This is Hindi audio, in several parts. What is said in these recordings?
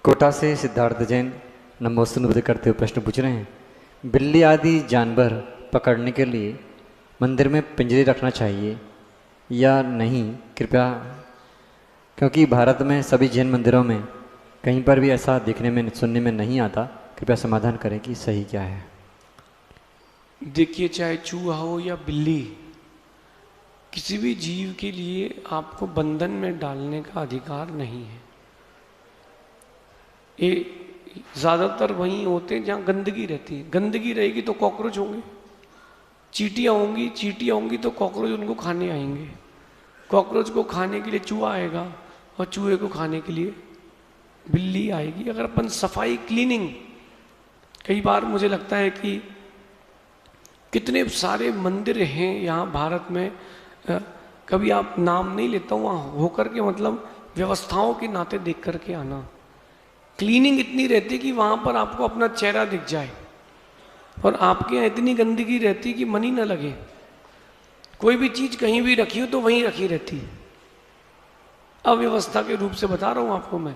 कोटा से सिद्धार्थ जैन नमोस्तु निवेदन करते हुए प्रश्न पूछ रहे हैं, बिल्ली आदि जानवर पकड़ने के लिए मंदिर में पिंजरे रखना चाहिए या नहीं कृपया, क्योंकि भारत में सभी जैन मंदिरों में कहीं पर भी ऐसा देखने में सुनने में नहीं आता। कृपया समाधान करें कि सही क्या है। देखिए, चाहे चूहा हो या बिल्ली, किसी भी जीव के लिए आपको बंधन में डालने का अधिकार नहीं है। ये ज़्यादातर वहीं होते हैं जहाँ गंदगी रहती है। गंदगी रहेगी तो कॉकरोच होंगे, चींटियाँ होंगी तो कॉकरोच उनको खाने आएंगे, कॉकरोच को खाने के लिए चूहा आएगा और चूहे को खाने के लिए बिल्ली आएगी। अगर अपन सफाई क्लीनिंग, कई बार मुझे लगता है कि कितने सारे मंदिर हैं यहाँ भारत में, कभी आप नाम नहीं लेता हूँ, वहाँ होकर के मतलब व्यवस्थाओं के नाते देख करके आना। क्लीनिंग इतनी रहती है कि वहाँ पर आपको अपना चेहरा दिख जाए, और आपके यहाँ इतनी गंदगी रहती है कि मन ही ना लगे। कोई भी चीज़ कहीं भी रखी हो तो वहीं रखी रहती है। अव्यवस्था के रूप से बता रहा हूँ आपको मैं।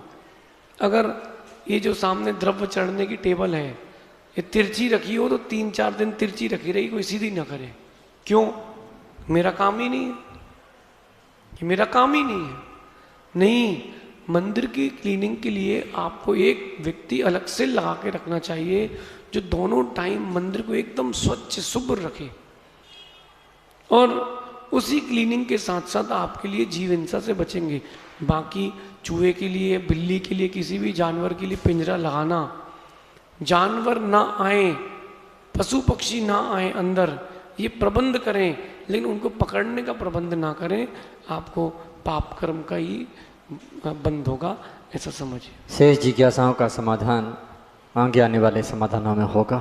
अगर ये जो सामने द्रव्य चढ़ने की टेबल है, ये तिरछी रखी हो तो 3-4 दिन तिरछी रखी रही, कोई सीधी ना करे। क्यों? मेरा काम ही नहीं है, ये मेरा काम ही नहीं है। नहीं, मंदिर की क्लीनिंग के लिए आपको एक व्यक्ति अलग से लगा के रखना चाहिए जो दोनों टाइम मंदिर को एकदम स्वच्छ शुभ्र रखे, और उसी क्लीनिंग के साथ साथ आपके लिए जीव हिंसा से बचेंगे। बाकी चूहे के लिए, बिल्ली के लिए, किसी भी जानवर के लिए पिंजरा लगाना, जानवर ना आए, पशु पक्षी ना आए अंदर, ये प्रबंध करें, लेकिन उनको पकड़ने का प्रबंध ना करें। आपको पाप कर्म का ही बंद होगा, ऐसा समझिए। शेष जिज्ञासाओं का समाधान आगे आने वाले समाधानों में होगा।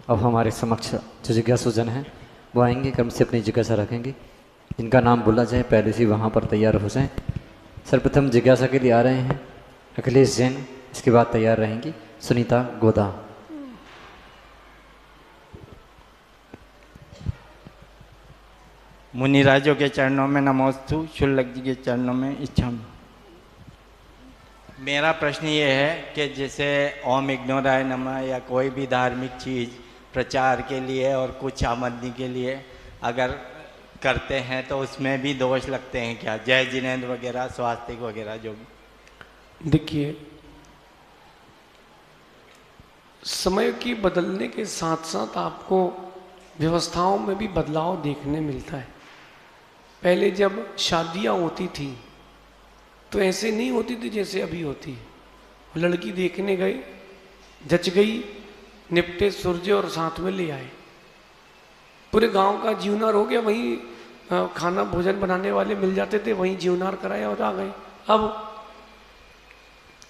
अब हमारे समक्ष जो जिज्ञासुजन हैं वो आएंगे, क्रम से अपनी जिज्ञासा रखेंगे। इनका नाम बोला जाए पहले से वहाँ पर तैयार हो जाएं। सर्वप्रथम जिज्ञासा के लिए आ रहे हैं अखिलेश जैन, इसके बाद तैयार रहेंगी सुनीता गोदा। मुनिराजों के चरणों में नमोस्तु, शुल्लक जी के चरणों में इच्छा। मेरा प्रश्न ये है कि जैसे ओम इग्नोराय नमः या कोई भी धार्मिक चीज़ प्रचार के लिए और कुछ आमदनी के लिए अगर करते हैं तो उसमें भी दोष लगते हैं क्या? जय जिनेंद्र वगैरह, स्वास्तिक वगैरह जो भी। देखिए, समय के बदलने के साथ साथ आपको व्यवस्थाओं में भी बदलाव देखने मिलता है। पहले जब शादियां होती थी तो ऐसे नहीं होती थी जैसे अभी होती है। लड़की देखने गए, जच गई, निपटे सुरजे और साथ में ले आए, पूरे गांव का जीवनार हो गया। वहीं खाना भोजन बनाने वाले मिल जाते थे, वहीं जीवनार कराया और आ गए। अब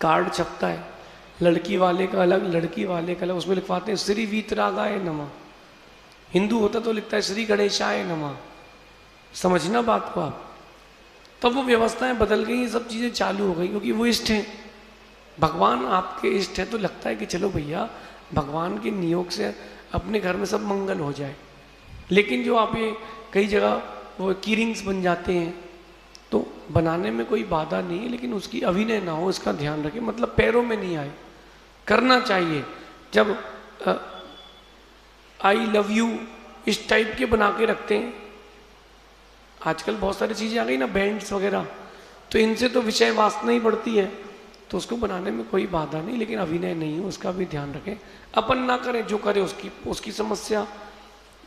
कार्ड छपता है, लड़की वाले का अलग, लड़की वाले का अलग, उसमें लिखवाते हैं श्री वीतरागाय नमः। हिंदू होता तो लिखता है श्री गणेशाय नमः। समझना बात को आप। तब वो व्यवस्थाएं बदल गई, ये सब चीज़ें चालू हो गई, क्योंकि वो इष्ट हैं, भगवान आपके इष्ट हैं, तो लगता है कि चलो भैया भगवान के नियोग से अपने घर में सब मंगल हो जाए। लेकिन जो आप ये कई जगह वो कीरिंग्स बन जाते हैं, तो बनाने में कोई बाधा नहीं है, लेकिन उसकी अभिनय ना हो, इसका ध्यान रखें। मतलब पैरों में नहीं आए, करना चाहिए। जब आई लव यू इस टाइप के बना के रखते हैं, आजकल बहुत सारी चीज़ें आ गई ना, बैंड्स वगैरह, तो इनसे तो विषय वासना ही बढ़ती है, तो उसको बनाने में कोई बाधा नहीं, लेकिन अभिनय नहीं हो, उसका भी ध्यान रखें। अपन ना करें, जो करे उसकी समस्या।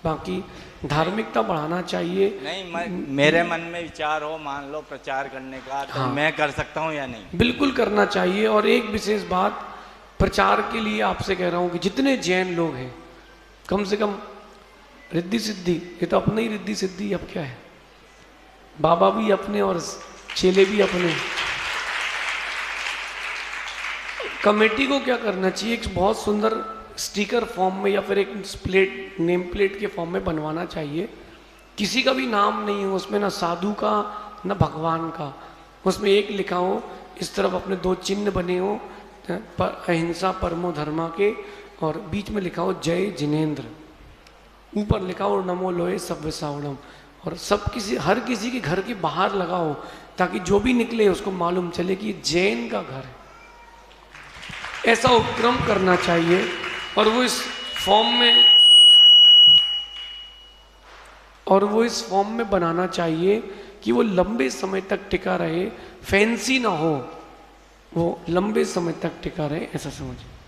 बाकी धार्मिकता बढ़ाना चाहिए। नहीं, मेरे मन में विचार हो, मान लो प्रचार करने का, तो हाँ, मैं कर सकता हूँ या नहीं? बिल्कुल करना चाहिए। और एक विशेष बात, प्रचार के लिए आपसे कह रहा हूँ कि जितने जैन लोग हैं, कम से कम रिद्धि सिद्धि, ये तो अपने ही रिद्धि सिद्धि, अब क्या है, बाबा भी अपने और चेले भी अपने। कमेटी को क्या करना चाहिए, एक बहुत सुंदर स्टिकर फॉर्म में या फिर एक प्लेट, नेम प्लेट के फॉर्म में बनवाना चाहिए। किसी का भी नाम नहीं हो उसमें, ना साधु का ना भगवान का। उसमें एक लिखा हो, इस तरफ अपने 2 चिन्ह बने हो, अहिंसा परमो धर्मा के, और बीच में लिखा हो जय जिनेंद्र, ऊपर लिखा हो नमो लोहे सव्य सावड़म। और हर किसी के घर के बाहर लगा हो, ताकि जो भी निकले उसको मालूम चले कि जैन का घर है। ऐसा उपक्रम करना चाहिए और वो इस फॉर्म में बनाना चाहिए कि वो लंबे समय तक टिका रहे, फैंसी ना हो, वो लंबे समय तक टिका रहे, ऐसा समझिए।